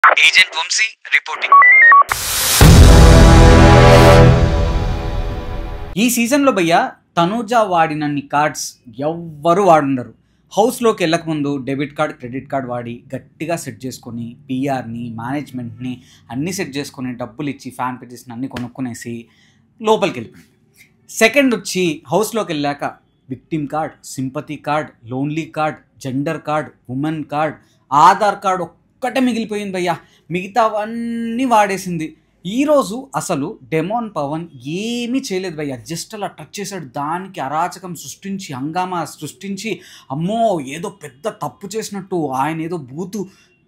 Agent Vamsi reporting. ఈ సీజన్లో భయ్య తనూజ వాడినన్ని కార్డ్స్ ఎవ్వరు వాడుండరు. హౌస్లోకి వెళ్ళకముందు డెబిట్ కార్డ్ క్రెడిట్ కార్డ్ వాడి గట్టిగా సెట్ చేసుకొని పిఆర్ని మేనేజ్మెంట్ని అన్నీ సెట్ చేసుకొని డబ్బులు ఇచ్చి ఫ్యాన్ పేజెస్ని అన్నీ కొనుక్కునేసి లోపలికి వెళ్ళిపోయింది. సెకండ్ వచ్చి హౌస్లోకి వెళ్ళాక victim card, sympathy card, lonely card, gender card, women card, Aadhaar card ఒక్కటే మిగిలిపోయింది భయ్యా. మిగతావన్నీ వాడేసింది. ఈరోజు అసలు డెమోన్ పవన్ ఏమీ చేయలేదు భయ్య, జస్ట్ అలా టచ్ చేశాడు. దానికి అరాచకం సృష్టించి హంగామా సృష్టించి అమ్మో ఏదో పెద్ద తప్పు చేసినట్టు, ఆయన ఏదో బూతు,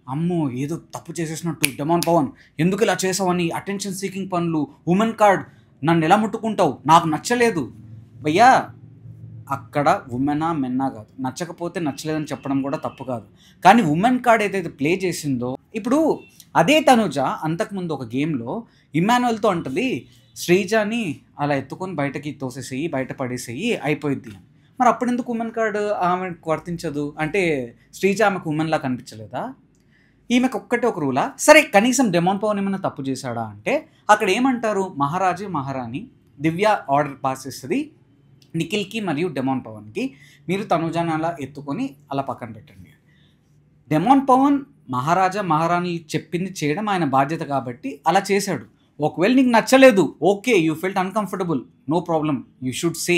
అమ్మో ఏదో తప్పు చేసేసినట్టు డెమోన్ పవన్ ఎందుకు ఇలా చేసావని అటెన్షన్ సీకింగ్ పనులు, ఉమెన్ కార్డ్ నన్ను ఎలా ముట్టుకుంటావు, నాకు నచ్చలేదు భయ్యా. అక్కడ ఉమెనా మెన్నా కాదు, నచ్చకపోతే నచ్చలేదని చెప్పడం కూడా తప్పు కాదు. కానీ ఉమెన్ కార్డ్ ఏదైతే ప్లే చేసిందో, ఇప్పుడు అదే తనుజ అంతకుముందు ఒక గేమ్లో ఇమ్మాన్యుయల్తో అంటది శ్రీజాని అలా ఎత్తుకొని బయటకి తోసేసేయి, బయట పడేసేయి అయిపోయింది. మరి అప్పుడు ఎందుకు ఉమెన్ కార్డ్ ఆమెకు వర్తించదు? అంటే శ్రీజ ఆమెకు ఉమెన్లా కనిపించలేదా? ఈమెకు ఒక్కటే ఒక రూలా? సరే కనీసం డెమోన్ పవన్ ఏమైనా తప్పు చేశాడా అంటే అక్కడ ఏమంటారు, మహారాజు మహారాణి దివ్య ఆర్డర్ పాస్ చేస్తుంది నిఖిల్కి మరియు డెమోన్ పవన్కి, మీరు తనుజాని అలా ఎత్తుకొని అలా పక్కన పెట్టండి. డెమోన్ పవన్ మహారాజా మహారాణి చెప్పింది చేయడం ఆయన బాధ్యత కాబట్టి అలా చేశాడు. ఒకవేళ నీకు నచ్చలేదు, okay, you felt uncomfortable, no problem, you should say,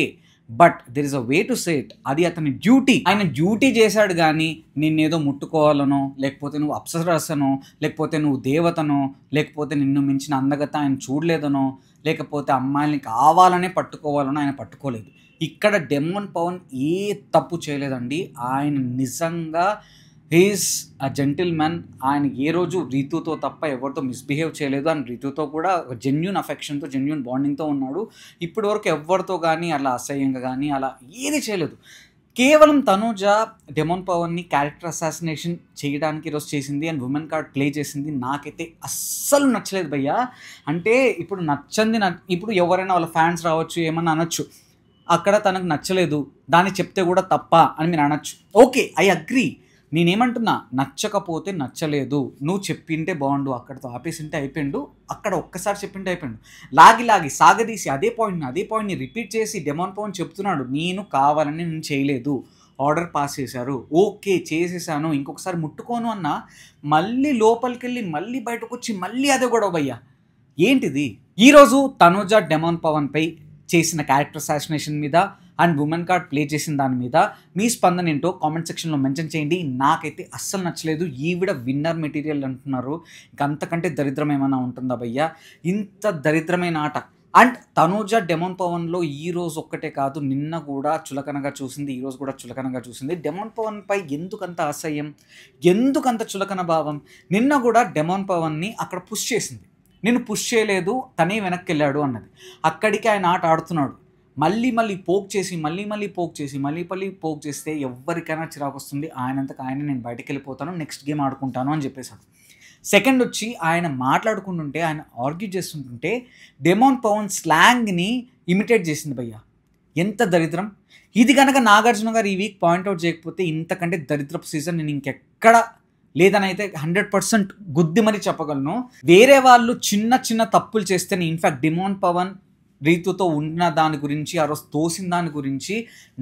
but there is a way to say it. అది అతని డ్యూటీ. ఆయన డ్యూటీ చేశాడు. కానీ నిన్నేదో ముట్టుకోవాలనో, లేకపోతే నువ్వు అప్సరసనో, లేకపోతే నువ్వు దేవతనో, లేకపోతే నిన్ను మించిన అందగత ఆయన చూడలేదనో, లేకపోతే అమ్మాయిని కావాలనే పట్టుకోవాలనో ఆయన పట్టుకోలేదు. ఇక్కడ డెమోన్ పవన్ ఏ తప్పు చేయలేదండి. ఆయన నిజంగా హీఈస్ అ జెంటిల్ మ్యాన్. ఆయన ఏ రోజు రీతుతో తప్ప ఎవరితో మిస్బిహేవ్ చేయలేదు. ఆయన రీతుతో కూడా ఒక జెన్యూన్ అఫెక్షన్తో, జెన్యూన్ బాండింగ్తో ఉన్నాడు. ఇప్పటి వరకు ఎవరితో కానీ అలా అసహ్యంగా కానీ అలా ఏది చేయలేదు. కేవలం తనుజ డెమోన్ పవన్ని క్యారెక్టర్ అసాసినేషన్ చేయడానికి ఈరోజు చేసింది అండ్ ఉమెన్ కార్డ్ ప్లే చేసింది. నాకైతే అస్సలు నచ్చలేదు భయ్యా. అంటే ఇప్పుడు నచ్చంది ఇప్పుడు ఎవరైనా వాళ్ళ ఫ్యాన్స్ రావచ్చు, ఏమన్నా అనొచ్చు, అక్కడ తనకు నచ్చలేదు దాన్ని చెప్తే కూడా తప్ప అని మీరు అనొచ్చు. Okay, I agree. నేనేమంటున్నా, నచ్చకపోతే నచ్చలేదు, నువ్వు చెప్పింటే బాగుండు, అక్కడితో ఆపేసింటే అయిపోయిండు, అక్కడ ఒక్కసారి చెప్పింటే అయిపోయిండు. లాగి సాగదీసి అదే పాయింట్ని రిపీట్ చేసి డెమోన్ పవన్ చెప్తున్నాడు, నేను కావాలని నేను చేయలేదు, ఆర్డర్ పాస్ చేశారు, ఓకే చేసేసాను, ఇంకొకసారి ముట్టుకోను అన్న మళ్ళీ లోపలికి వెళ్ళి మళ్ళీ బయటకు వచ్చి మళ్ళీ అదే గొడవ భయ్యా. ఏంటిది? ఈరోజు తనుజ డెమోన్ పవన్పై చేసిన క్యారెక్టర్ అసాసినేషన్ మీద అండ్ ఉమెన్ కార్డ్ ప్లే చేసిన దాని మీద మీ స్పందన ఏంటో కామెంట్ సెక్షన్లో మెన్షన్ చేయండి. నాకైతే అస్సలు నచ్చలేదు. ఈవిడ విన్నర్ మెటీరియల్ అంటున్నారు, ఇంక అంతకంటే దరిద్రం ఏమైనా ఉంటుందా భయ్యా? ఇంత దరిద్రమైన ఆట. అండ్ తనుజ డెమోన్ పవన్లో ఈరోజు ఒక్కటే కాదు, నిన్న కూడా చులకనగా చూసింది, ఈరోజు కూడా చులకనగా చూసింది. డెమోన్ పవన్పై ఎందుకంత అసహ్యం, ఎందుకంత చులకన భావం? నిన్న కూడా డెమోన్ పవన్ని అక్కడ పుష్ చేసింది, నేను పుష్ చేయలేదు తనే వెనక్కి వెళ్ళాడు అన్నది. అక్కడికి ఆయన ఆట ఆడుతున్నాడు. మళ్ళీ పోక్ చేసి మళ్ళీ పోక్ చేస్తే ఎవరికైనా చిరాకు వస్తుంది. ఆయనంతకు ఆయన నేను బయటకు వెళ్ళిపోతాను, నెక్స్ట్ గేమ్ ఆడుకుంటాను అని చెప్పేశాడు. సెకండ్ వచ్చి ఆయన మాట్లాడుకుంటుంటే, ఆయన ఆర్గ్యూ చేస్తుంటుంటే డెమోన్ పవన్ స్లాంగ్ని ఇమిటేట్ చేసింది భయ్యా. ఎంత దరిద్రం! ఇది కనుక నాగార్జున గారు ఈ వీక్ పాయింట్అవుట్ చేయకపోతే ఇంతకంటే దరిద్రపు సీజన్ నేను ఇంకెక్కడ లేదని అయితే 100% గుద్ది మరీ చెప్పగలను. వేరే వాళ్ళు చిన్న తప్పులు చేస్తేనే, ఇన్ఫ్యాక్ట్ డెమోన్ పవన్ రీతుతో ఉన్న దాని గురించి, ఆ రోజు తోసిన దాని గురించి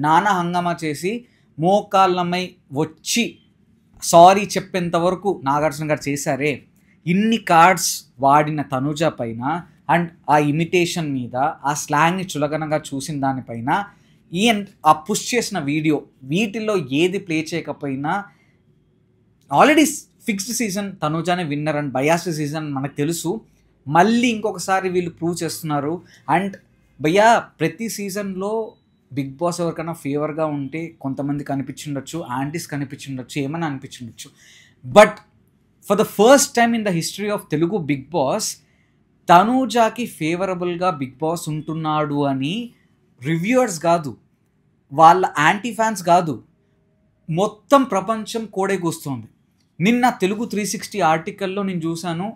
నానా హంగామా చేసి మోకాళ్ళమై వచ్చి సారీ చెప్పేంత వరకు నాగార్జున గారు చేశారే. ఇన్ని కార్డ్స్ వాడిన తనుజ పైన అండ్ ఆ ఇమిటేషన్ మీద, ఆ స్లాంగ్ని చులకనగా చూసిన దానిపైన, ఆ పుష్ చేసిన వీడియో, వీటిల్లో ఏది ప్లే చేయకపోయినా ఆల్రెడీ ఫిక్స్డ్ సీజన్ తనుజానే విన్నర్ అండ్ బయాస్డ్ సీజన్ మనకు తెలుసు. మళ్ళీ ఇంకొకసారి వీళ్ళు ప్రూవ్ చేస్తున్నారు. అండ్ భయ్యా ప్రతి సీజన్లో బిగ్ బాస్ ఎవరికైనా ఫేవర్గా ఉంటే కొంతమంది కనిపించుండొచ్చు, యాంటీస్ కనిపించుండొచ్చు, ఏమైనా అనిపించుండొచ్చు. But for the first time in the history of Telugu Bigg Boss తనుజాకి ఫేవరబుల్గా బిగ్ బాస్ ఉంటున్నాడు అని రివ్యూవర్స్ కాదు, వాళ్ళ యాంటీ ఫ్యాన్స్ కాదు, మొత్తం ప్రపంచం కోడే కూస్తోంది. నిన్న తెలుగు 360 ఆర్టికల్లో నేను చూశాను,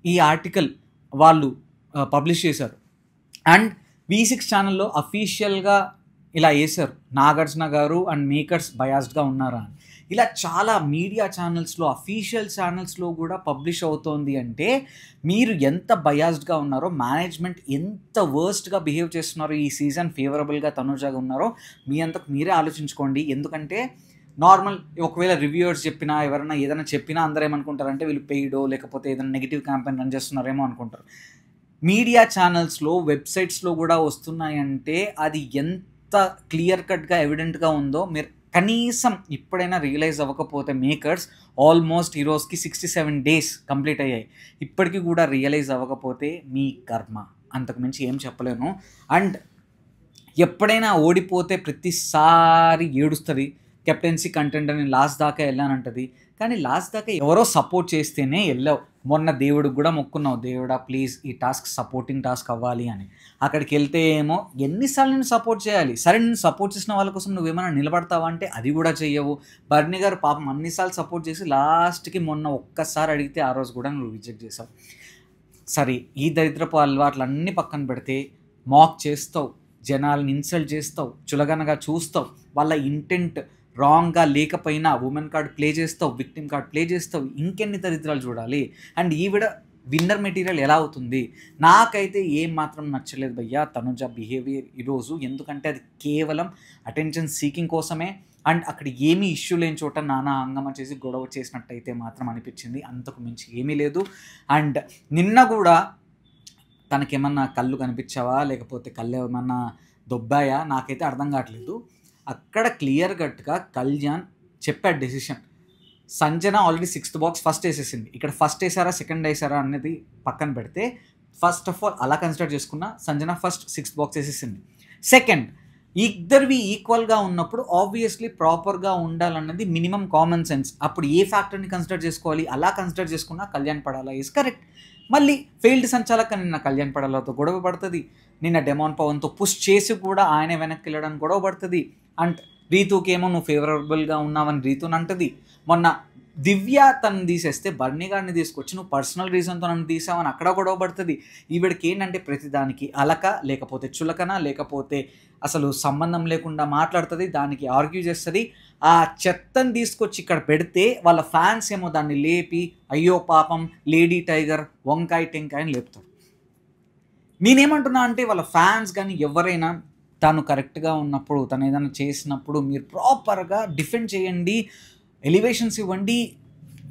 ఈ ఆర్టికల్ వాళ్ళు పబ్లిష్ చేశారు అండ్ V6 ఛానల్లో అఫీషియల్గా ఇలా వేశారు, నాగార్జున గారు అండ్ మేకర్స్ బయాస్డ్గా ఉన్నారా అని. ఇలా చాలా మీడియా ఛానల్స్లో, అఫీషియల్ ఛానల్స్లో కూడా పబ్లిష్ అవుతోంది అంటే మీరు ఎంత బయాస్డ్గా ఉన్నారో, మేనేజ్మెంట్ ఎంత వర్స్ట్గా బిహేవ్ చేస్తున్నారో, ఈ సీజన్ ఫేవరబుల్గా తనుజాగా ఉన్నారో మీ అంతకు మీరే ఆలోచించుకోండి. ఎందుకంటే నార్మల్ ఒకవేళ రివ్యూవర్స్ చెప్పినా, ఎవరైనా ఏదైనా చెప్పినా అందరూ ఏమనుకుంటారంటే వీళ్ళు పెయిడో లేకపోతే ఏదైనా నెగిటివ్ క్యాంపెయిన్ రన్ చేస్తున్నారేమో అనుకుంటారు. మీడియా ఛానల్స్లో, వెబ్సైట్స్లో కూడా వస్తున్నాయంటే అది ఎంత క్లియర్ కట్గా ఎవిడెంట్గా ఉందో మీరు కనీసం ఇప్పుడైనా రియలైజ్ అవ్వకపోతే మేకర్స్ ఆల్మోస్ట్ ఈ రోజుకి 67 days కంప్లీట్ అయ్యాయి. ఇప్పటికీ కూడా రియలైజ్ అవ్వకపోతే మీ కర్మ, అంతకు మించి ఏం చెప్పలేను. అండ్ ఎప్పుడైనా ఓడిపోతే ప్రతిసారి ఏడుస్తుంది, కెప్టెన్సీ కంటెండర్ని లాస్ట్ దాకా వెళ్ళానంటది. కానీ లాస్ట్ దాకా ఎవరో సపోర్ట్ చేస్తేనే వెళ్ళావు. మొన్న దేవుడికి కూడా మొక్కున్నావు, దేవుడా ప్లీజ్ ఈ టాస్క్ సపోర్టింగ్ టాస్క్ అవ్వాలి అని. అక్కడికి వెళ్తే ఏమో ఎన్నిసార్లు నేను సపోర్ట్ చేయాలి, సరే నేను సపోర్ట్ చేసిన వాళ్ళ కోసం నువ్వేమైనా నిలబడతావా అంటే అది కూడా చెయ్యవు. బర్నీ గారు పాపం అన్నిసార్లు సపోర్ట్ చేసి లాస్ట్కి మొన్న ఒక్కసారి అడిగితే ఆ రోజు కూడా నువ్వు రిజెక్ట్ చేసావు. సరే ఈ దరిద్రపు అలవాట్లన్నీ పక్కన పెడితే మాక్ చేస్తావు, జనాలను ఇన్సల్ట్ చేస్తావు, చులగనగా చూస్తావు, వాళ్ళ ఇంటెంట్ రాంగ్గా లేకపోయినా ఉమెన్ కార్డ్ ప్లే చేస్తావు, విక్టిమ్ కార్డ్ ప్లే చేస్తావు, ఇంకెన్ని దరిద్రాలు చూడాలి. అండ్ ఈవిడ విన్నర్ మెటీరియల్ ఎలా అవుతుంది? నాకైతే ఏం మాత్రం నచ్చలేదు భయ్యా తనుజ బిహేవియర్ ఈరోజు. ఎందుకంటే అది కేవలం అటెన్షన్ సీకింగ్ కోసమే. అండ్ అక్కడ ఏమీ ఇష్యూ లేని చోట నానా హంగామా చేసి గొడవ చేసినట్టయితే మాత్రం అనిపించింది, అంతకు మించి ఏమీ లేదు. అండ్ నిన్న కూడా తనకేమన్నా కళ్ళు కనిపించావా లేకపోతే కళ్ళు ఏమన్నా దొబ్బాయా నాకైతే అర్థం కావట్లేదు. అక్కడ క్లియర్ కట్గా కళ్యాణ్ చెప్పాడు decision. Sanjana already 6th box first వేసేసింది. ఇక్కడ ఫస్ట్ వేసారా సెకండ్ వేసారా అనేది పక్కన పెడితే ఫస్ట్ ఆఫ్ ఆల్ అలా కన్సిడర్ చేసుకున్న సంజన ఫస్ట్ 6th box వేసేసింది. సెకండ్, ఇద్దరివి ఈక్వల్గా ఉన్నప్పుడు ఆబ్వియస్లీ ప్రాపర్గా ఉండాలన్నది మినిమం కామన్ సెన్స్. అప్పుడు ఏ ఫ్యాక్టర్ని కన్సిడర్ చేసుకోవాలి, అలా కన్సిడర్ చేసుకున్నా కళ్యాణ్ పడాలా ఈజ్ కరెక్ట్. మళ్ళీ ఫెయిల్డ్ సంచాలక నిన్న కళ్యాణ్ పడాలతో గొడవ పడుతుంది, నిన్న డెమాన్ పవన్తో పుష్ చేసి కూడా ఆయన వెనక్కి వెళ్ళడానికి గొడవ పడుతుంది. అండ్ రీతుకేమో నువ్వు ఫేవరబుల్గా ఉన్నావని రీతుని అంటది. మొన్న దివ్య తను తీసేస్తే బర్నీ గారిని తీసుకొచ్చి నువ్వు పర్సనల్ రీజన్తో నన్ను తీసావని అక్కడ గొడవ పడుతుంది. ఈవిడికి ఏంటంటే ప్రతిదానికి అలక, లేకపోతే చులకన, లేకపోతే అసలు సంబంధం లేకుండా మాట్లాడుతుంది, దానికి ఆర్గ్యూ చేస్తుంది. ఆ చెత్తని తీసుకొచ్చి ఇక్కడ పెడితే వాళ్ళ ఫ్యాన్స్ ఏమో దాన్ని లేపి అయ్యో పాపం లేడీ టైగర్ వంకాయ టెంకాయ అని లేపుతారు. నేనేమంటున్నా అంటే వాళ్ళ ఫ్యాన్స్ కానీ ఎవరైనా తను కరెక్ట్గా ఉన్నప్పుడు, తను ఏదైనా చేసినప్పుడు మీరు ప్రాపర్గా డిఫెండ్ చేయండి, ఎలివేషన్స్ ఇవ్వండి.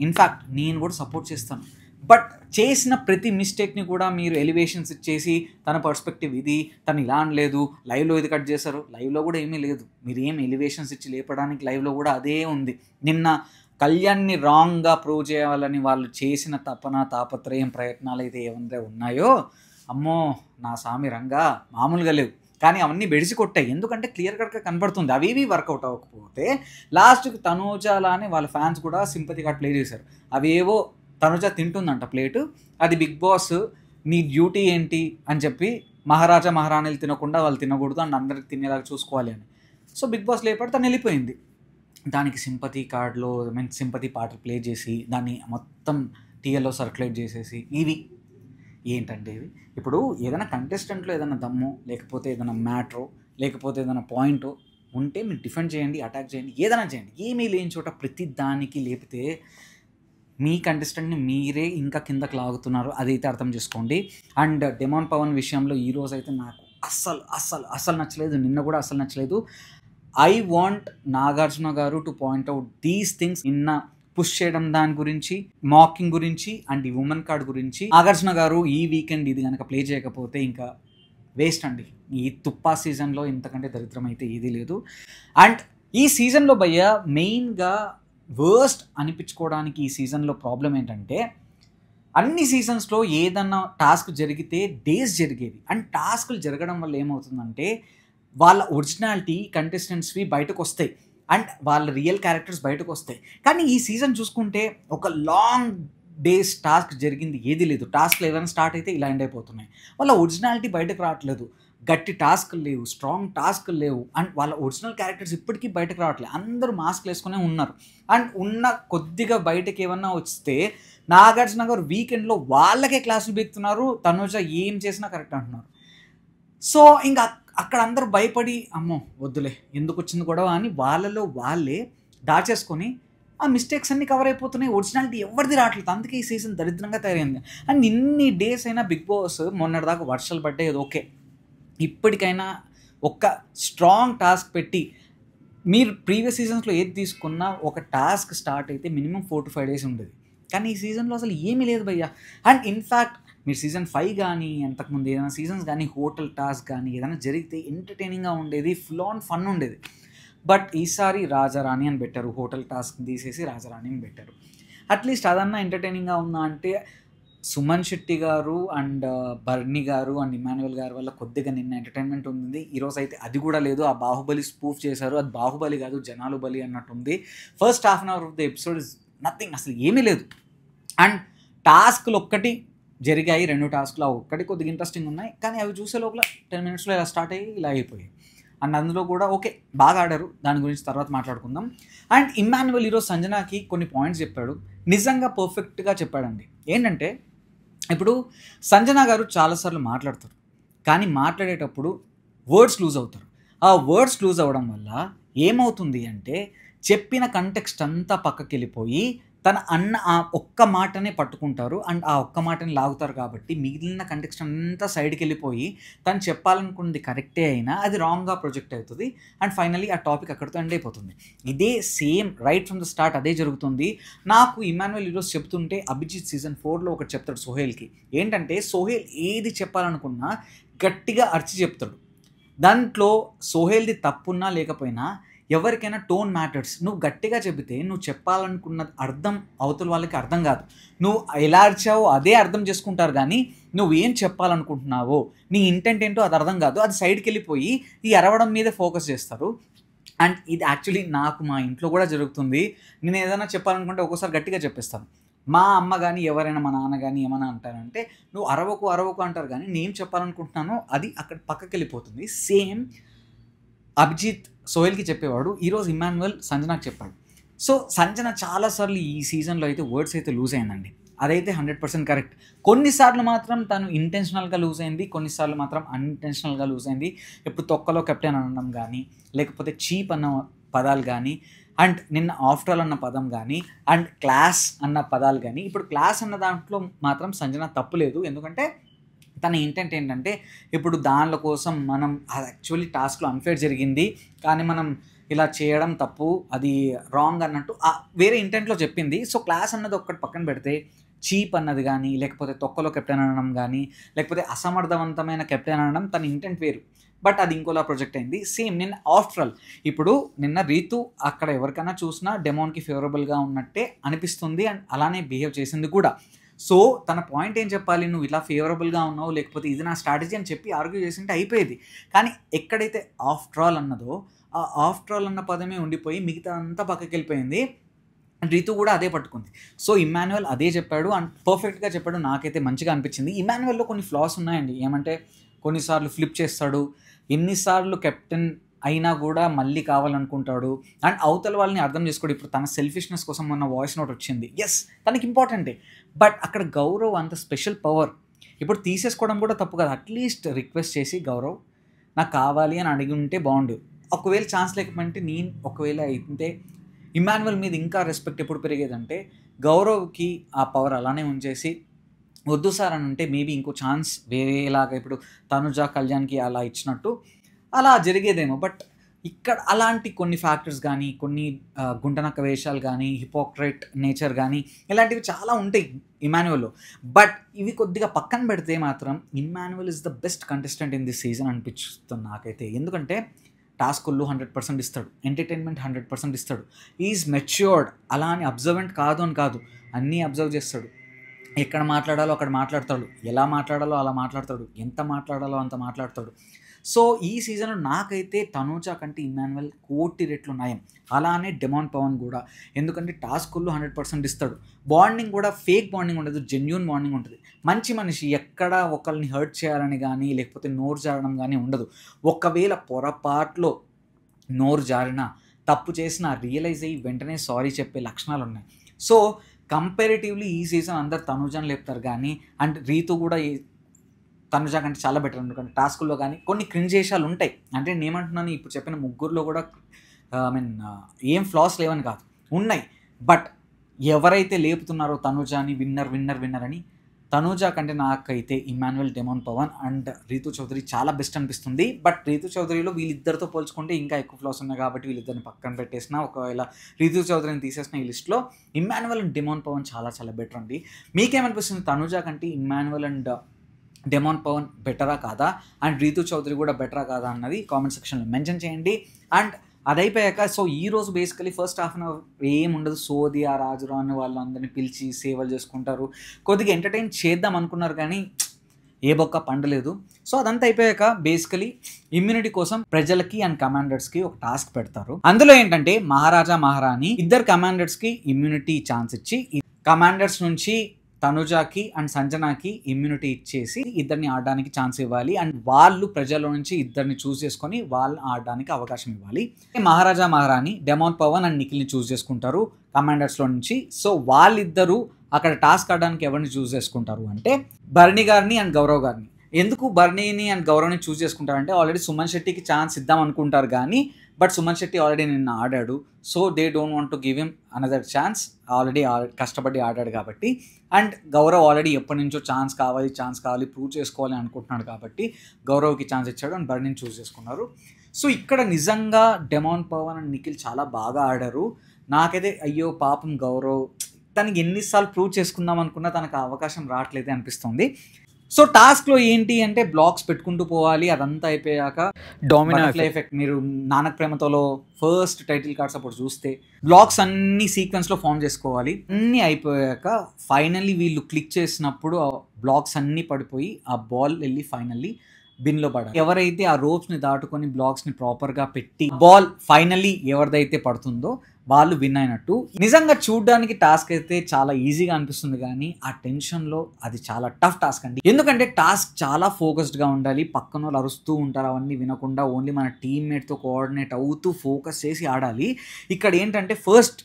ఇన్ఫ్యాక్ట్ నేను కూడా సపోర్ట్ చేస్తాను. బట్ చేసిన ప్రతి మిస్టేక్ని కూడా మీరు ఎలివేషన్స్ ఇచ్చేసి తన పర్స్పెక్టివ్ ఇది, తను ఇలా అనలేదు, లైవ్లో ఇది కట్ చేశారు, లైవ్లో కూడా ఏమీ లేదు. మీరు ఏం ఎలివేషన్స్ ఇచ్చి లేపడానికి లైవ్లో కూడా అదే ఉంది. నిన్న కళ్యాణ్ని రాంగ్గా ప్రూవ్ చేయాలని వాళ్ళు చేసిన తాపత్రయం ప్రయత్నాలు అయితే ఏమైనా ఉన్నాయో అమ్మో నా సామి రంగా మామూలుగా లేవు. కానీ అవన్నీ బెడిసి కొట్టాయి, ఎందుకంటే క్లియర్ కట్గా కనపడుతుంది. అవి వర్కౌట్ అవ్వకపోతే లాస్ట్కి తనుజాలానే వాళ్ళ ఫ్యాన్స్ కూడా సింపతి కార్డ్ ప్లే చేశారు. అవేవో తనుజ తింటుందంట ప్లేటు, అది బిగ్ బాస్ నీ డ్యూటీ ఏంటి అని చెప్పి మహారాజా మహారాణిలు తినకుండా వాళ్ళు తినకూడదు అండ్ అందరికి తినేలాగా చూసుకోవాలి అని. సో బిగ్ బాస్ లేపడి తను వెళ్ళిపోయింది. దానికి సింపతి కార్డ్లో సింపతి పాటలు ప్లే చేసి దాన్ని మొత్తం టీఎల్లో సర్క్యులేట్ చేసేసి ఇవి ఏంటంటే ఇవి. ఇప్పుడు ఏదైనా కంటెస్టెంట్లో ఏదైనా దమ్ము, లేకపోతే ఏదైనా మ్యాటరో, లేకపోతే ఏదైనా పాయింటో ఉంటే మీరు డిఫెండ్ చేయండి, అటాక్ చేయండి, ఏదైనా చేయండి. ఏమీ లేని చోట ప్రతి దానికి లేపితే మీ కంటెస్టెంట్ని మీరే ఇంకా కిందకి లాగుతున్నారు, అదైతే అర్థం చేసుకోండి. అండ్ డెమాన్ పవన్ విషయంలో ఈరోజు అయితే నాకు అస్సలు నచ్చలేదు, నిన్న కూడా అస్సలు నచ్చలేదు. ఐ వాంట్ నాగార్జున గారు to point out these things. నిన్న పుష్ చేయడం దాని గురించి, మాకింగ్ గురించి అండ్ ఈ ఉమెన్ కార్డ్ గురించి నాగార్జున గారు ఈ వీకెండ్ ఇది కనుక ప్లే చేయకపోతే ఇంకా వేస్ట్ అండి. ఈ తుప్పా సీజన్లో ఇంతకంటే దరిద్రం అయితే ఏదీ లేదు. అండ్ ఈ సీజన్లో భయ్య మెయిన్గా వర్స్ట్ అనిపించుకోవడానికి ఈ సీజన్లో ప్రాబ్లం ఏంటంటే అన్ని సీజన్స్లో ఏదన్నా టాస్క్ జరిగితే డేస్ జరిగేవి. అండ్ టాస్క్లు జరగడం వల్ల ఏమవుతుందంటే వాళ్ళ ఒరిజినాలిటీ కంటెస్టెంట్స్వి బయటకు వస్తాయి అండ్ వాళ్ళ రియల్ క్యారెక్టర్స్ బయటకు వస్తాయి. కానీ ఈ సీజన్ చూసుకుంటే ఒక లాంగ్ డేస్ టాస్క్ జరిగింది ఏది లేదు. టాస్క్లు ఏదైనా స్టార్ట్ అయితే ఇలా ఎండ్ అయిపోతున్నాయి. వాళ్ళ ఒరిజినాలిటీ బయటకు రావట్లేదు, గట్టి టాస్క్లు లేవు, స్ట్రాంగ్ టాస్క్లు లేవు అండ్ వాళ్ళ ఒరిజినల్ క్యారెక్టర్స్ ఇప్పటికీ బయటకు రావట్లేదు. అందరూ మాస్క్లు వేసుకునే ఉన్నారు. అండ్ ఉన్న కొద్దిగా బయటకు ఏమన్నా వస్తే నాగార్జున గారు వీకెండ్లో వాళ్ళకే క్లాసులు బీక్తున్నారు, తనుజ ఏం చేసినా కరెక్ట్ అంటున్నారు. సో ఇంకా అక్కడ అందరూ భయపడి అమ్మో వద్దులే ఎందుకు వచ్చింది గొడవ అని వాళ్ళలో వాళ్ళే దాచేసుకొని ఆ మిస్టేక్స్ అన్నీ కవర్ అయిపోతున్నాయి, ఒరిజినాలిటీ ఎవరిది రావట్లేదు. అందుకే ఈ సీజన్ దరిద్రంగా తయారైంది. అండ్ ఇన్ని డేస్ అయినా బిగ్ బాస్ మొన్నటిదాకా వర్షాలు పడ్డాయి, అది ఓకే. ఇప్పటికైనా ఒక స్ట్రాంగ్ టాస్క్ పెట్టి, మీరు ప్రీవియస్ సీజన్స్లో ఏది తీసుకున్నా ఒక టాస్క్ స్టార్ట్ అయితే మినిమం 4 to 5 days ఉండేది. కానీ ఈ సీజన్లో అసలు ఏమీ లేదు భయ్యా. అండ్ ఇన్ఫ్యాక్ట్ మీరు సీజన్ 5 కానీ అంతకుముందు ఏదైనా సీజన్స్ కానీ హోటల్ టాస్క్ కానీ ఏదైనా జరిగితే ఎంటర్టైనింగ్గా ఉండేది, ఫుల్ ఆన్ ఫన్ ఉండేది. బట్ ఈసారి రాజారాణి అని పెట్టారు, హోటల్ టాస్క్ తీసేసి రాజారాణి అని పెట్టారు. అట్లీస్ట్ అదన్నా ఎంటర్టైనింగ్గా ఉందా అంటే సుమన్ శెట్టి గారు అండ్ బర్నీ గారు అండ్ ఇమాన్యుయల్ గారు వల్ల కొద్దిగా నిన్న ఎంటర్టైన్మెంట్ ఉంది. ఈరోజు అయితే అది కూడా లేదు. ఆ బాహుబలి స్పూఫ్ చేశారు, అది బాహుబలి కాదు జనాలు బలి అన్నట్టు ఉంది. First half an hour of the episode is nothing, అసలు ఏమీ లేదు. అండ్ టాస్క్లు ఒక్కటి జరిగాయి, 2 టాస్క్లు ఒక్కటి కొద్దిగా ఇంట్రెస్టింగ్ ఉన్నాయి, కానీ అవి చూసే లోపల 10 minutesలో ఇలా స్టార్ట్ అయ్యి ఇలా అయిపోయాయి. అండ్ అందులో కూడా ఓకే బాగా ఆడారు, దాని గురించి తర్వాత మాట్లాడుకుందాం. అండ్ ఇమాన్యుయల్ ఈరోజు సంజనాకి కొన్ని పాయింట్స్ చెప్పాడు, నిజంగా పర్ఫెక్ట్గా చెప్పాడండి. ఏంటంటే ఇప్పుడు సంజన గారు చాలాసార్లు మాట్లాడతారు, కానీ మాట్లాడేటప్పుడు వర్డ్స్ లూజ్ అవుతారు. ఆ వర్డ్స్ లూజ్ అవ్వడం వల్ల ఏమవుతుంది అంటే చెప్పిన కంటెక్స్ట్ అంతా పక్కకి వెళ్ళిపోయి తన అన్న ఆ ఒక్క మాటనే పట్టుకుంటారు అండ్ ఆ ఒక్క మాటని లాగుతారు. కాబట్టి మిగిలిన కంటెక్స్ట్ అంతా సైడ్కి వెళ్ళిపోయి తను చెప్పాలనుకున్నది కరెక్టే అయినా అది రాంగ్గా ప్రొజెక్ట్ అవుతుంది. అండ్ ఫైనలీ ఆ టాపిక్ అక్కడితో ఎండ్ అయిపోతుంది. ఇదే same right from the start అదే జరుగుతుంది. నాకు ఇమాన్యుయల్ ఈరోజు చెప్తుంటే అభిజిత్ సీజన్ 4లో ఒకటి చెప్తాడు సోహెల్కి. ఏంటంటే సోహెల్ ఏది చెప్పాలనుకున్నా గట్టిగా అరిచి చెప్తాడు. దాంట్లో సోహెల్ది తప్పున్నా లేకపోయినా ఎవరికైనా టోన్ మ్యాటర్స్. నువ్వు గట్టిగా చెబితే నువ్వు చెప్పాలనుకున్న అర్థం అవతల వాళ్ళకి అర్థం కాదు. నువ్వు ఎలా అరిచావో అదే అర్థం చేసుకుంటారు, కానీ నువ్వు ఏం చెప్పాలనుకుంటున్నావో నీ ఇంటెంట్ ఏంటో అది అర్థం కాదు. అది సైడ్కి వెళ్ళిపోయి ఈ అరవడం మీదే ఫోకస్ చేస్తారు. అండ్ ఇది యాక్చువల్లీ నాకు మా ఇంట్లో కూడా జరుగుతుంది. నేను ఏదైనా చెప్పాలనుకుంటే ఒక్కోసారి గట్టిగా చెప్పేస్తాను. మా అమ్మ కానీ ఎవరైనా మా నాన్న కానీ ఏమైనా అంటారంటే నువ్వు అరవకు అంటారు, కానీ నేను చెప్పాలనుకుంటున్నానో అది అక్కడ పక్కకి వెళ్ళిపోతుంది. సేమ్ అభిజిత్ సోహెల్కి చెప్పేవాడు, ఈరోజు ఇమాన్యుయల్ సంజనాకి చెప్పాడు. సో సంజన చాలాసార్లు ఈ సీజన్లో అయితే వర్డ్స్ అయితే లూజ్ అయిందండి, అదైతే 100% కరెక్ట్. కొన్నిసార్లు మాత్రం తను ఇంటెన్షనల్గా లూజ్ అయింది, కొన్నిసార్లు మాత్రం అన్ఇంటెన్షనల్గా లూజ్ అయింది. ఇప్పుడు తొక్కలో కెప్టెన్ అనడం కానీ, లేకపోతే చీప్ అన్న పదాలు కానీ, అండ్ నిన్న ఆఫ్టర్ ఆల్ అన్న పదం కానీ, అండ్ క్లాస్ అన్న పదాలు కానీ. ఇప్పుడు క్లాస్ అన్న దాంట్లో మాత్రం సంజన తప్పు లేదు, ఎందుకంటే తన ఇంటెంట్ ఏంటంటే ఇప్పుడు దానిల కోసం మనం యాక్చువల్లీ టాస్క్లో అన్ఫేర్ జరిగింది, కానీ మనం ఇలా చేయడం తప్పు, అది రాంగ్ అన్నట్టు వేరే ఇంటెంట్లో చెప్పింది. సో క్లాస్ అన్నది ఒక్కటి పక్కన పెడితే చీప్ అన్నది కానీ, లేకపోతే తొక్కలో కెప్టెన్ అనడం కానీ, లేకపోతే అసమర్థవంతమైన కెప్టెన్ అనడం తన ఇంటెంట్ వేరు, బట్ అది ఇంకోలా ప్రొజెక్ట్ అయింది. సేమ్ నిన్న ఆఫ్టర్ ఆల్ ఇప్పుడు నిన్న రీతు అక్కడ ఎవరికైనా చూసినా డెమోన్కి ఫేవరబుల్గా ఉన్నట్టే అనిపిస్తుంది అండ్ అలానే బిహేవ్ చేసింది కూడా. సో తన పాయింట్ ఏం చెప్పాలి, నువ్వు ఇలా ఫేవరబుల్గా ఉన్నావు లేకపోతే ఇది నా స్ట్రాటజీ అని చెప్పి ఆర్గ్యూ చేసింటే అయిపోయేది. కానీ ఎక్కడైతే ఆఫ్టర్ ఆల్ అన్నదో ఆ ఆఫ్టర్ ఆల్ అన్న పదమే ఉండిపోయి మిగతా అంతా పక్కకి వెళ్ళిపోయింది. రీతు కూడా అదే పట్టుకుంది. సో ఇమాన్యుయల్ అదే చెప్పాడు అండ్ పర్ఫెక్ట్గా చెప్పాడు, నాకైతే మంచిగా అనిపించింది. ఇమాన్యుయల్లో కొన్ని ఫ్లాస్ ఉన్నాయండి, ఏమంటే కొన్నిసార్లు ఫ్లిప్ చేస్తాడు, ఎన్నిసార్లు కెప్టెన్ అయినా కూడా మళ్ళీ కావాలనుకుంటాడు అండ్ అవతల వాళ్ళని అర్థం చేసుకోడు. ఇప్పుడు తన సెల్ఫిష్నెస్ కోసం మొన్న వాయిస్ నోట్ వచ్చింది, ఎస్ తనకి ఇంపార్టెంటే, బట్ అక్కడ గౌరవ్ అంత స్పెషల్ పవర్. ఇప్పుడు తీసేసుకోవడం కూడా తప్పు కదా, అట్లీస్ట్ రిక్వెస్ట్ చేసి గౌరవ్ నాకు కావాలి అని అడిగి ఉంటే బాగుండు. ఒకవేళ ఛాన్స్ లేకపోతే నేను ఒకవేళ అయితే ఇమాన్యుయల్ మీద ఇంకా రెస్పెక్ట్ ఎప్పుడు పెరిగేదంటే గౌరవ్కి ఆ పవర్ అలానే ఉంచేసి వద్దు సార్ అని అంటే మేబీ ఇంకో ఛాన్స్ వేరేలాగా ఇప్పుడు తనుజ కళ్యాణ్కి అలా ఇచ్చినట్టు అలా జరిగేదేమో. బట్ ఇక్కడ అలాంటి కొన్ని ఫ్యాక్టర్స్ కానీ, కొన్ని గుంటనక్క వేషాలు కానీ, హిపోక్రైట్ నేచర్ కానీ ఇలాంటివి చాలా ఉంటాయి ఇమాన్యుయల్లో. బట్ ఇవి కొద్దిగా పక్కన పెడితే మాత్రం Emmanuel is the best contestant in this season అనిపిస్తుంది నాకైతే. ఎందుకంటే టాస్కుల్లో 100% ఇస్తాడు, ఎంటర్టైన్మెంట్ 100% ఇస్తాడు, ఈజ్ మెచ్యూర్డ్. అలా అని అబ్జర్వెంట్ కాదు అని కాదు, అన్నీ అబ్జర్వ్ చేస్తాడు, ఎక్కడ మాట్లాడాలో అక్కడ మాట్లాడతాడు, ఎలా మాట్లాడాలో అలా మాట్లాడతాడు, ఎంత మాట్లాడాలో అంత మాట్లాడతాడు. సో ఈ సీజన్లో నాకైతే తనూజ కంటే ఇమాన్యుయల్ కోటి రెట్లు నయం. అలానే డెమాన్ పవన్ కూడా, ఎందుకంటే టాస్కుల్లో 100% ఇస్తాడు. బాండింగ్ కూడా ఫేక్ బాండింగ్ ఉండదు, జెన్యూన్ బాండింగ్ ఉంటుంది. మంచి మనిషి, ఎక్కడ ఒకరిని హర్ట్ చేయాలని కానీ లేకపోతే నోరు జారడం కానీ ఉండదు. ఒకవేళ పొరపాట్లో నోరు జారినా తప్పు చేసినా రియలైజ్ అయ్యి వెంటనే సారీ చెప్పే లక్షణాలు ఉన్నాయి. సో కంపారిటివ్లీ ఈ సీజన్ అందరు తనూజని లేపుతారు, కానీ అండ్ రీతు కూడా తనుజ కంటే చాలా బెటర్. ఎందుకంటే టాస్కుల్లో కానీ కొన్ని క్రింజ్ చేసాలు ఉంటాయి. అంటే నేను ఏమంటున్నాను, ఇప్పుడు చెప్పిన ముగ్గురులో కూడా ఏం ఫ్లాస్ లేవని కాదు, ఉన్నాయి, బట్ ఎవరైతే లేపుతున్నారో తనుజాని విన్నర్ విన్నర్ విన్నర్ అని, తనూజా కంటే నాకైతే ఇమాన్యుయల్ డెమోన్ పవన్ అండ్ రీతు చౌదరి చాలా బెస్ట్ అనిపిస్తుంది. బట్ రీతు చౌదరిలో వీళ్ళిద్దరితో పోల్చుకుంటే ఇంకా ఎక్కువ ఫ్లాస్ ఉన్నాయి కాబట్టి వీళ్ళిద్దరిని పక్కన పెట్టేసిన, ఒకవేళ రీతు చౌదరిని తీసేసిన ఈ లిస్ట్లో ఇమాన్యుయల్ అండ్ డెమోన్ పవన్ చాలా చాలా బెటర్ అండి. మీకేమనిపిస్తుంది, తనూజా కంటే ఇమాన్యుయల్ అండ్ డెమోన్ పవన్ బెటరా కాదా, అండ్ రీతు చౌదరి కూడా బెటరా కాదా అన్నది కామెంట్ సెక్షన్లో మెన్షన్ చేయండి. అండ్ అది అయిపోయాక సో ఈరోజు basically first half an hour ఏముండదు, సోది ఆ రాజురాని వాళ్ళందరినీ పిలిచి సేవలు చేసుకుంటారు, కొద్దిగా ఎంటర్టైన్ చేద్దాం అనుకున్నారు కానీ ఏ బొక్క పండలేదు. సో అదంతా అయిపోయాక బేసికలీ ఇమ్యూనిటీ కోసం ప్రజలకి అండ్ కమాండర్స్కి ఒక టాస్క్ పెడతారు. అందులో ఏంటంటే మహారాజా మహారాణి ఇద్దరు కమాండర్స్కి ఇమ్యూనిటీ ఛాన్స్ ఇచ్చి, కమాండర్స్ నుంచి తనుజాకి అండ్ సంజనాకి ఇమ్యూనిటీ ఇచ్చేసి ఇద్దరిని ఆడడానికి ఛాన్స్ ఇవ్వాలి. అండ్ వాళ్ళు ప్రజల నుంచి ఇద్దరిని చూస్ చేసుకొని వాళ్ళు ఆడడానికి అవకాశం ఇవ్వాలి. మహారాజా మహారాణి డెమోన్ పవన్ అండ్ నిఖిల్ని చూస్ చేసుకుంటారు కమాండర్స్లో నుంచి. సో వాళ్ళిద్దరూ అక్కడ టాస్క్ ఆడడానికి ఎవరిని చూస్ చేసుకుంటారు అంటే భరణి గారిని అండ్ గౌరవ్ గారిని. ఎందుకు భరణిని అండ్ గౌరవ్ని చూస్ చేసుకుంటారంటే ఆల్రెడీ సుమన్ శెట్టికి ఛాన్స్ ఇద్దాం అనుకుంటారు కానీ బట్ సుమన్ శెట్టి ఆల్రెడీ నిన్న ఆడాడు. So they don't want to give him another chance, already కష్టపడి ఆడాడు కాబట్టి. అండ్ గౌరవ్ ఆల్రెడీ ఎప్పటి నుంచో ఛాన్స్ కావాలి ప్రూవ్ చేసుకోవాలి అనుకుంటున్నాడు కాబట్టి గౌరవ్కి ఛాన్స్ ఇచ్చాడు అండ్ భరణిని చూస్ చేసుకున్నారు. సో ఇక్కడ నిజంగా డెమోన్ పవన్ అండ్ నిఖిల్ చాలా బాగా ఆడారు. నాకైతే అయ్యో పాపం గౌరవ్, తనకి ఎన్నిసార్లు ప్రూవ్ చేసుకుందాం అనుకున్నా తనకు అవకాశం రావట్లేదే అనిపిస్తుంది. సో టాస్క్లో ఏంటి అంటే బ్లాక్స్ పెట్టుకుంటూ పోవాలి. అదంతా అయిపోయాక డొమినో ఎఫెక్ట్, మీరు నానక్ ప్రేమతోలో ఫస్ట్ టైటిల్ కార్డ్స్ అప్పుడు చూస్తే బ్లాక్స్ అన్ని సీక్వెన్స్లో ఫామ్ చేసుకోవాలి. అన్నీ అయిపోయాక ఫైనల్లీ వీళ్ళు క్లిక్ చేసినప్పుడు బ్లాక్స్ అన్నీ పడిపోయి ఆ బాల్ వెళ్ళి ఫైనల్లీ బిన్లో పడాలి. ఎవరైతే ఆ రోప్స్ని దాటుకొని బ్లాక్స్ని ప్రాపర్గా పెట్టి బాల్ ఫైనల్లీ ఎవరిదైతే పడుతుందో వాళ్ళు విన్ అయినట్టు. నిజంగా చూడడానికి టాస్క్ అయితే చాలా ఈజీగా అనిపిస్తుంది కానీ ఆ టెన్షన్లో అది చాలా టఫ్ టాస్క్ అండి. ఎందుకంటే టాస్క్ చాలా ఫోకస్డ్గా ఉండాలి, పక్కన వాళ్ళు అరుస్తూ ఉంటారు, అవన్నీ వినకుండా ఓన్లీ మన టీమ్మేట్తో కోఆర్డినేట్ అవుతూ ఫోకస్ చేసి ఆడాలి. ఇక్కడ ఏంటంటే ఫస్ట్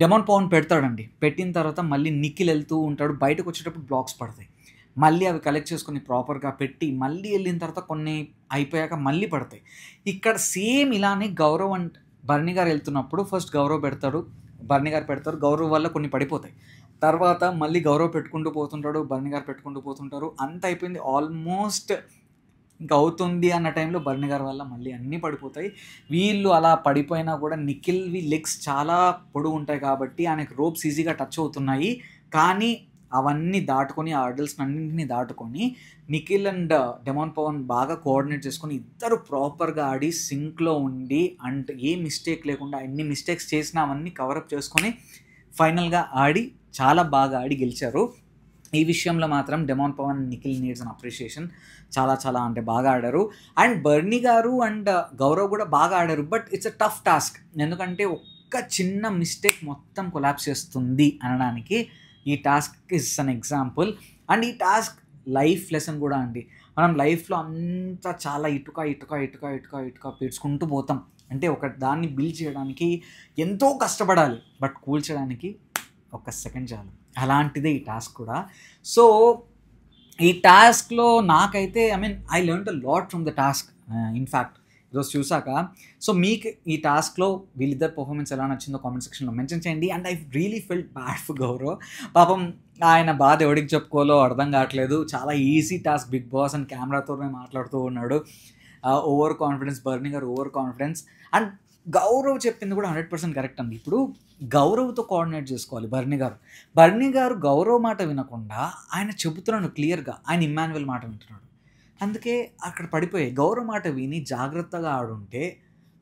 డెమోన్ పవన్ పెడతాడండి, పెట్టిన తర్వాత మళ్ళీ నిఖిల్ వెళ్తూ ఉంటాడు, బయటకు వచ్చేటప్పుడు బ్లాక్స్ పడతాయి, మళ్ళీ అవి కలెక్ట్ చేసుకొని ప్రాపర్గా పెట్టి మళ్ళీ వెళ్ళిన తర్వాత కొన్ని అయిపోయాక మళ్ళీ పడతాయి. ఇక్కడ సేమ్ ఇలానే గౌరవ్ అండ్ భరణి గారు వెళ్తున్నప్పుడు ఫస్ట్ గౌరవ్ పెడతాడు, భరణి గారు పెడతారు, గౌరవ్ వల్ల కొన్ని పడిపోతాయి, తర్వాత మళ్ళీ గౌరవ్ పెట్టుకుంటూ పోతుంటాడు, భరణి గారు పెట్టుకుంటూ పోతుంటారు, అంత అయిపోయింది ఆల్మోస్ట్ ఇంకా అవుతుంది అన్న టైంలో భరణి గారి వల్ల మళ్ళీ అన్నీ పడిపోతాయి. వీళ్ళు అలా పడిపోయినా కూడా నిఖిల్వి లెగ్స్ చాలా పొడుగు ఉంటాయి కాబట్టి ఆయనకు రోప్స్ ఈజీగా టచ్ అవుతున్నాయి. కానీ అవన్నీ దాటుకొని ఆ హర్డల్స్ అన్నింటినీ దాటుకొని నిఖిల్ అండ్ డెమోన్ పవన్ బాగా కోఆర్డినేట్ చేసుకొని ఇద్దరు ప్రాపర్గా ఆడి సింక్లో ఉండి అండ్ ఏ మిస్టేక్ లేకుండా ఎన్ని మిస్టేక్స్ చేసినా అవన్నీ కవరప్ చేసుకొని ఫైనల్గా ఆడి చాలా బాగా ఆడి గెలిచారు. ఈ విషయంలో మాత్రం demon Pavan Nikhil needs an appreciation. చాలా చాలా అంటే బాగా ఆడారు. అండ్ భరణి గారు అండ్ గౌరవ్ కూడా బాగా ఆడారు. But it's a tough task, ఎందుకంటే ఒక్క చిన్న మిస్టేక్ మొత్తం కొలాప్స్ చేస్తుంది అనడానికి ఈ task is an example. And ఈ టాస్క్ లైఫ్ లెసన్ కూడా అండి. మనం లైఫ్లో అంతా చాలా ఇటుక పేర్చుకుంటూ పోతాం. అంటే ఒక దాన్ని బిల్డ్ చేయడానికి ఎంతో కష్టపడాలి, బట్ కూల్చడానికి ఒక సెకండ్ చాలు. అలాంటిదే ఈ టాస్క్ కూడా. సో ఈ టాస్క్లో నాకైతే I learn a lot from the task in fact ఈరోజు చూసాక. సో మీకు ఈ టాస్క్లో వీళ్ళిద్దరు పర్ఫార్మెన్స్ ఎలా నచ్చిందో కామెంట్ సెక్షన్లో మెన్షన్ చేయండి. And I really felt bad for Gaurav. పాపం ఆయన బాధ ఎవరికి చెప్పుకోవాలో అర్థం కావట్లేదు. చాలా easy task, Bigg Boss and కెమెరాతోనే మాట్లాడుతూ ఉన్నాడు. Over confidence, Bharani garu over confidence. And Gaurav చెప్పింది కూడా 100% కరెక్ట్ అండి. ఇప్పుడు గౌరవ్తో కోఆర్డినేట్ చేసుకోవాలి భరణి గారు గౌరవ్ మాట వినకుండా ఆయన చెబుతున్నాడు క్లియర్గా, ఆయన ఇమ్మాన్యుయల్ మాట వింటున్నాడు. అందుకే అక్కడ పడిపోయాయి. గౌరవ్ మాట విని జాగ్రత్తగా ఆడుంటే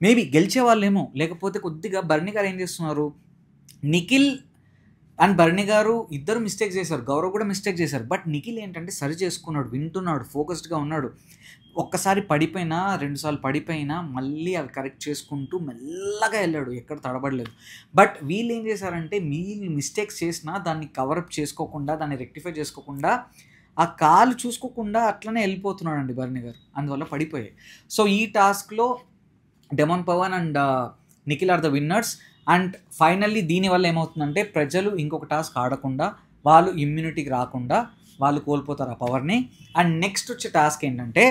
మేబీ గెలిచేవాళ్ళేమో. లేకపోతే కొద్దిగా భరణి గారు ఏం చేస్తున్నారు, నిఖిల్ అండ్ భరణి గారు ఇద్దరు మిస్టేక్ చేశారు, గౌరవ్ కూడా మిస్టేక్ చేశారు. బట్ నిఖిల్ ఏంటంటే సరి చేసుకున్నాడు, వింటున్నాడు, ఫోకస్డ్గా ఉన్నాడు. ఒక్కసారి పడిపోయినా 2 సార్లు పడిపోయినా మళ్ళీ అవి కరెక్ట్ చేసుకుంటూ మెల్లగా వెళ్ళాడు, ఎక్కడ తడబడలేదు. బట్ వీళ్ళు ఏం చేశారంటే వీళ్ళు మిస్టేక్స్ చేసినా దాన్ని కవరప్ చేసుకోకుండా, దాన్ని రెక్టిఫై చేసుకోకుండా, ఆ కాలు చూసుకోకుండా అట్లనే వెళ్ళిపోతున్నాడండి భరణి గారు. అందువల్ల పడిపోయాయి. సో ఈ టాస్క్లో Demon Pavan and Nikhil are the winners. And finally దీనివల్ల ఏమవుతుందంటే ప్రజలు ఇంకొక టాస్క్ ఆడకుండా, వాళ్ళు ఇమ్యూనిటీకి రాకుండా వాళ్ళు కోల్పోతారు ఆ పవర్ని. అండ్ నెక్స్ట్ వచ్చే టాస్క్ ఏంటంటే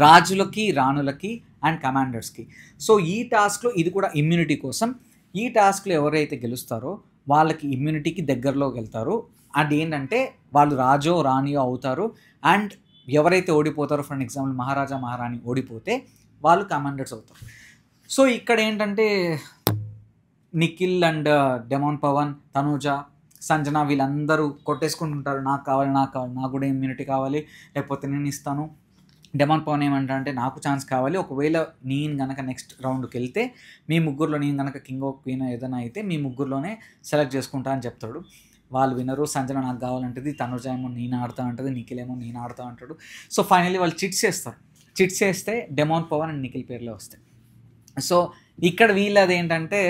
రాజులకి, రాణులకి అండ్ కమాండర్స్కి. సో ఈ టాస్క్లో ఇది కూడా ఇమ్యూనిటీ కోసం. ఈ టాస్క్లో ఎవరైతే గెలుస్తారో వాళ్ళకి ఇమ్యూనిటీకి దగ్గరలోకి వెళ్తారు. అదేంటంటే వాళ్ళు రాజో రాణియో అవుతారు. అండ్ ఎవరైతే ఓడిపోతారో, ఫర్ ఎగ్జాంపుల్ మహారాజా మహారాణి ఓడిపోతే వాళ్ళు కమాండర్స్ అవుతారు. సో ఇక్కడ ఏంటంటే నిఖిల్ అండ్ డెమాన్ పవన్, తనూజ, సంజన వీళ్ళందరూ కొట్టేసుకుంటుంటారు. నాకు కావాలి, నాకు కావాలి, నాకు కూడా ఇమ్యూనిటీ కావాలి, లేకపోతే నేను ఇస్తాను. డెమాన్ పవన్ ఏమంటారంటే నాకు ఛాన్స్ కావాలి, ఒకవేళ నేను కనుక నెక్స్ట్ రౌండ్కి వెళ్తే మీ ముగ్గురులో నేను కనుక కింగ్ ఆఫ్ క్వీన్ ఏదైనా అయితే మీ ముగ్గురులోనే సెలెక్ట్ చేసుకుంటా అని చెప్తాడు. వాళ్ళు వినరు. సంజన నాకు కావాలంటది, తనుజ ఏమో నేను ఆడతా అంటది, నిఖిల్ ఏమో నేను ఆడతా అంటాడు. సో ఫైనల్లీ వాళ్ళు చిట్స్ చేస్తారు. చిట్స్ చేస్తే డెమాన్ పవన్ అండ్ నిఖిల్ పేర్లే వస్తాయి. సో ఇక్కడ వీళ్ళది ఏంటంటే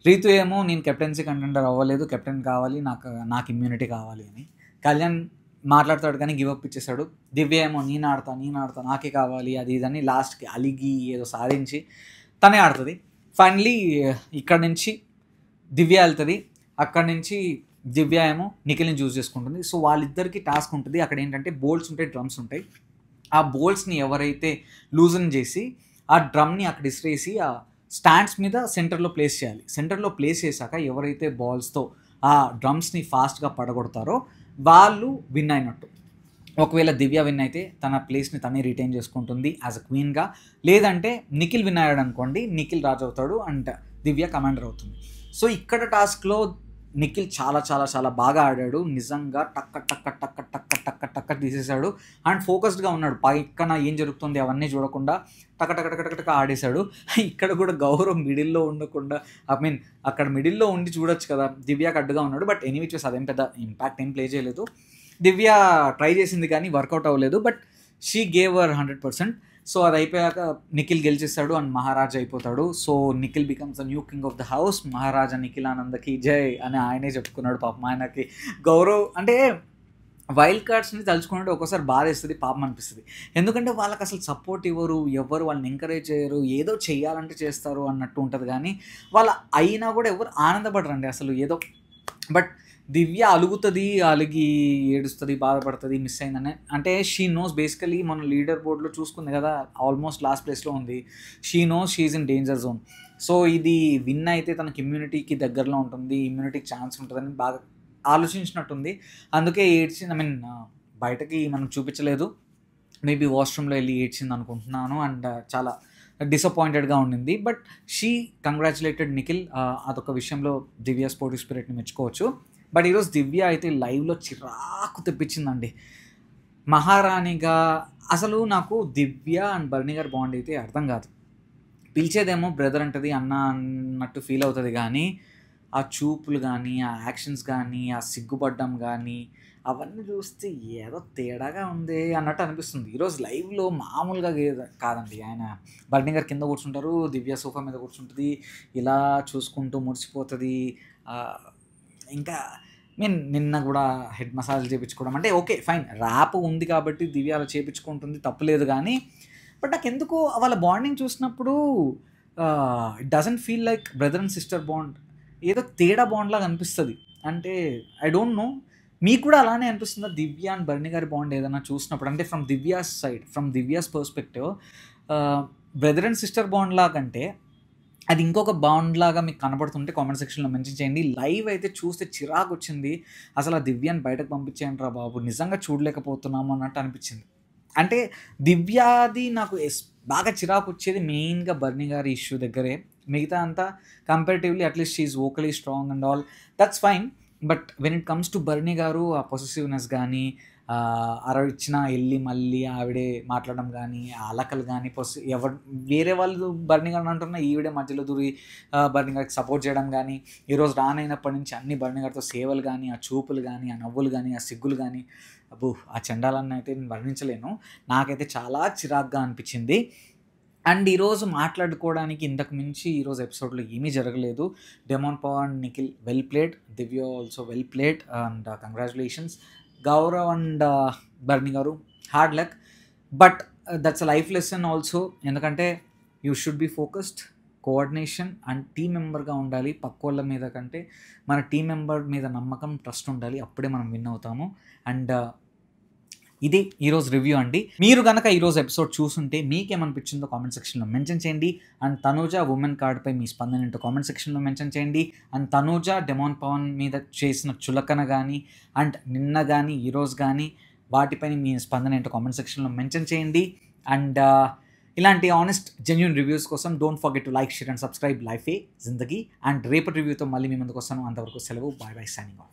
రీతు ఏమో నేను కెప్టెన్సీ కంటెండర్ అవ్వలేదు, కెప్టెన్ కావాలి, నాకు ఇమ్యూనిటీ కావాలి అని. కళ్యాణ్ మాట్లాడతాడు కానీ గివప్ ఇచ్చేసాడు. దివ్య ఏమో నేను ఆడతా నాకే కావాలి అది ఇదని లాస్ట్కి అలిగి ఏదో సాధించి తనే ఆడుతుంది. ఫైనలీ ఇక్కడ నుంచి దివ్య వెళ్తుంది. అక్కడి నుంచి దివ్య ఏమో నిఖిల్ని చూస్ చేసుకుంటుంది. సో వాళ్ళిద్దరికి టాస్క్ ఉంటుంది. అక్కడ ఏంటంటే బోల్స్ ఉంటాయి, డ్రమ్స్ ఉంటాయి. ఆ బోల్స్ని ఎవరైతే లూజన్ చేసి ఆ డ్రమ్ని అక్కడ ఇసిరేసి ఆ స్టాండ్స్ మీద సెంటర్లో ప్లేస్ చేయాలి. సెంటర్లో ప్లేస్ చేశాక ఎవరైతే బాల్స్తో ఆ డ్రమ్స్ని ఫాస్ట్గా పడగొడతారో వాళ్ళు విన్ అయినట్టు. ఒకవేళ దివ్య విన్ అయితే తన ప్లేస్ని తనే రిటైన్ చేసుకుంటుంది యాజ్ అ క్వీన్గా. లేదంటే నిఖిల్ విన్ అయ్యాడు అనుకోండి, నిఖిల్ రాజు అవుతాడు అండ్ దివ్య కమాండర్ అవుతుంది. సో ఇక్కడ టాస్క్లో నిఖిల్ చాలా చాలా చాలా బాగా ఆడాడు. నిజంగా టక్క టక్క టక్క టక్క టక్క టక్క తీసేశాడు అండ్ ఫోకస్డ్గా ఉన్నాడు. పక్కన ఏం జరుగుతుంది అవన్నీ చూడకుండా టక్క టక్క టక్క టక్క టక్క ఆడేశాడు. ఇక్కడ కూడా గౌరవ్ మిడిల్లో ఉండకుండా, అక్కడ మిడిల్లో ఉండి చూడొచ్చు కదా, దివ్యాకి అడ్డుగా ఉన్నాడు. బట్ ఎనీ విచ్ అదేం పెద్ద ఇంపాక్ట్ ఏం ప్లే చేయలేదు. దివ్య ట్రై చేసింది కానీ వర్కౌట్ అవ్వలేదు. But she gave her 100%. So అది అయిపోయాక నిఖిల్ గెలిచేస్తాడు అండ్ మహారాజా అయిపోతాడు. So Nikhil becomes the new king of the house. Maharaja Nikhil ఆనందకి జై అని ఆయనే చెప్పుకున్నాడు. పాపం ఆయనకి గౌరవ్ అంటే వైల్డ్ కార్డ్స్ని తలుచుకున్నట్టు ఒక్కోసారి బాధ వేస్తుంది, పాపం అనిపిస్తుంది. ఎందుకంటే వాళ్ళకి అసలు సపోర్ట్ ఇవ్వరు, ఎవరు వాళ్ళని ఎంకరేజ్ చేయరు, ఏదో చెయ్యాలంటే చేస్తారు అన్నట్టు ఉంటుంది. కానీ వాళ్ళ అయినా కూడా ఎవరు ఆనందపడరండి అసలు ఏదో. బట్ దివ్య అలిగి ఏడుస్తుంది, బాధపడుతుంది మిస్ అయిందని. అంటే షీ నోస్ బేసికలీ మన లీడర్ బోర్డ్లో చూసుకుంది కదా, ఆల్మోస్ట్ లాస్ట్ ప్లేస్లో ఉంది. She knows she is in danger zone. So ఇది విన్ అయితే తనకి ఇమ్యూనిటీకి దగ్గరలో ఉంటుంది, ఇమ్యూనిటీకి ఛాన్స్ ఉంటుందని బాగా ఆలోచించినట్టుంది. అందుకే ఏడ్చింది. బయటకి మనం చూపించలేదు, మేబీ వాష్రూమ్లో వెళ్ళి ఏడ్చింది అనుకుంటున్నాను. అండ్ చాలా డిసప్పాయింటెడ్గా ఉండింది. But she congratulated Nikhil. అదొక విషయంలో దివ్య స్పోర్టివ్ స్పిరిట్ని మెచ్చుకోవచ్చు. బట్ ఈరోజు దివ్య అయితే లైవ్లో చిరాకు తెప్పించిందండి. మహారాణిగా అసలు నాకు దివ్య అండ్ బర్నీ గారి బాండ్ అయితే అర్థం కాదు. పిలిచేదేమో బ్రదర్ అంటది, అన్న అన్నట్టు ఫీల్ అవుతుంది. కానీ ఆ చూపులు కానీ, ఆ యాక్షన్స్ కానీ, ఆ సిగ్గుపడ్డం కానీ అవన్నీ చూస్తే ఏదో తేడాగా ఉంది అన్నట్టు అనిపిస్తుంది. ఈరోజు లైవ్లో మామూలుగా కాదండి. ఆయన బర్నీ గారు కింద కూర్చుంటారు, దివ్య సోఫా మీద కూర్చుంటుంది, ఇలా చూసుకుంటూ మురిసిపోతుంది. ఇంకా నిన్న కూడా హెడ్ మసాజ్ చేయించుకోవడం అంటే ఓకే ఫైన్, ర్యాప్ ఉంది కాబట్టి దివ్య అలా చేయించుకుంటుంది, తప్పులేదు. కానీ బట్ నాకు ఎందుకో వాళ్ళ బాండింగ్ చూసినప్పుడు it doesn't feel like brother and sister bond, ఏదో తేడా బాండ్ లాగా అనిపిస్తుంది. అంటే ఐ డోంట్ నో, మీకు కూడా అలానే అనిపిస్తుందా దివ్య అండ్ బర్నీ గారి బాండ్ ఏదైనా చూసినప్పుడు? అంటే from Divya's side, from Divya's perspective, brother and sister bond లాగంటే అది ఇంకొక బాండ్ లాగా మీకు కనబడుతుంటే కామెంట్ సెక్షన్లో మెన్షన్ చేయండి. లైవ్ అయితే చూస్తే చిరాకు వచ్చింది. అసలు ఆ దివ్యాన్ని బయటకు పంపించేయండి రా బాబు, నిజంగా చూడలేకపోతున్నాము అన్నట్టు అనిపించింది. అంటే దివ్యాది నాకు బాగా చిరాకు వచ్చేది మెయిన్గా బర్నీ గారి ఇష్యూ దగ్గరే. మిగతా అంతా comparatively at least she vocally strong and all, that's fine. But when it comes to Bharani garu, ఆ పొసెసివ్నెస్ కానీ, ఇచ్చిన వెళ్ళి మళ్ళీ ఆవిడే మాట్లాడడం కానీ, ఆ అలకలు కానీ, ఎవరు వేరే వాళ్ళు బర్నీ గారు అంటున్నా ఈవిడే మధ్యలో దూరి బర్నీ గారికి సపోర్ట్ చేయడం కానీ, ఈరోజు రానైనప్పటి నుంచి అన్ని బర్నీ గారితో సేవలు కానీ, ఆ చూపులు కానీ, ఆ నవ్వులు కానీ, ఆ సిగ్గులు కానీ, అబ్బో ఆ చండాలన్నీ అయితే నేను వర్ణించలేను. నాకైతే చాలా చిరాగ్గా అనిపించింది. అండ్ ఈరోజు మాట్లాడుకోవడానికి ఇంతకు మించి ఈరోజు ఎపిసోడ్లో ఏమీ జరగలేదు. Demon Pavan, Nikhil well played, Divya also well played and congratulations. Gaurav and Bharani garu hard luck. But that's a life lesson also. ఎందుకంటే you should be focused, coordination and team మెంబర్గా ఉండాలి. పక్కోళ్ళ మీద కంటే మన టీం మెంబర్ మీద నమ్మకం, ట్రస్ట్ ఉండాలి. అప్పుడే మనం విన్ అవుతాము. అండ్ ఇది ఈరోజు రివ్యూ అండి. మీరు కనుక ఈరోజు ఎపిసోడ్ చూసుంటే మీకేమనిపించిందో కామెంట్ సెక్షన్లో మెన్షన్ చేయండి. అండ్ తనూజ ఉమెన్ కార్డ్పై మీ స్పందన ఏంటో కామెంట్ సెక్షన్లో మెన్షన్ చేయండి. అండ్ తనూజ డెమాన్ పవన్ మీద చేసిన చులకన కానీ అండ్ నిన్న కానీ ఈరోజు కానీ వాటిపైన మీ స్పందన ఏంటో కామెంట్ సెక్షన్లో మెన్షన్ చేయండి. అండ్ ఇలాంటి ఆనెస్ట్ జెన్యూన్ రివ్యూస్ కోసం don't forget to like, share and subscribe life ఏ జిందగీ. అండ్ రేపటి రివ్యూతో మళ్ళీ మీ ముందుకు వస్తాను. అంతవరకు సెలవు. Bye bye, signing of.